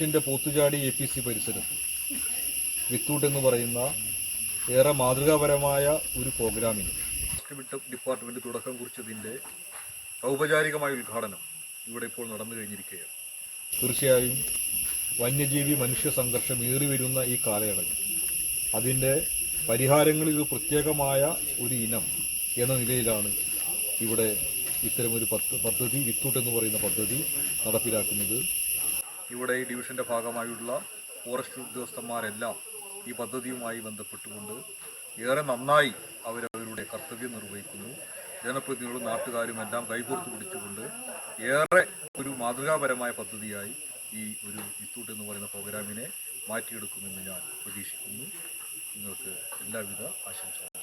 ഡിവിഷന്റെ പോത്തുചാടി APC പരിസരത്ത് വിത്തൂട്ട് എന്ന് പറയുന്ന ഏറെ മാതൃകാപരമായ ഒരു പ്രോഗ്രാമിന് ഡിപ്പാർട്ട്മെന്റ് തുടക്കം കുറിച്ചതിൻ്റെ ഔപചാരികമായ ഉദ്ഘാടനം ഇവിടെ ഇപ്പോൾ നടന്നു കഴിഞ്ഞിരിക്കുകയാണ്. തീർച്ചയായും വന്യജീവി മനുഷ്യ സംഘർഷം ഏറിവരുന്ന ഈ കാലയളവിൽ അതിൻ്റെ പരിഹാരങ്ങളിൽ ഒരു പ്രത്യേകമായ ഒരു ഇനം എന്ന നിലയിലാണ് ഇവിടെ ഇത്തരമൊരു പദ്ധതി വിത്തൂട്ട് എന്ന് പറയുന്ന പദ്ധതി നടപ്പിലാക്കുന്നത്. ഇവിടെ ഈ ഡിവിഷൻ്റെ ഭാഗമായുള്ള ഫോറസ്റ്റ് ഉദ്യോഗസ്ഥന്മാരെല്ലാം ഈ പദ്ധതിയുമായി ബന്ധപ്പെട്ടുകൊണ്ട് ഏറെ നന്നായി അവരവരുടെ കർത്തവ്യം നിർവഹിക്കുന്നു. ജനപ്രതിനിധികളും നാട്ടുകാരും എല്ലാം കൈകോർത്ത് പിടിച്ചുകൊണ്ട് ഏറെ ഒരു മാതൃകാപരമായ പദ്ധതിയായി ഈ ഒരു വിത്തൂട്ട് എന്ന് പറയുന്ന പ്രോഗ്രാമിനെ മാറ്റിയെടുക്കുമെന്ന് ഞാൻ പ്രതീക്ഷിക്കുന്നു. നിങ്ങൾക്ക് എല്ലാവിധ ആശംസകളും.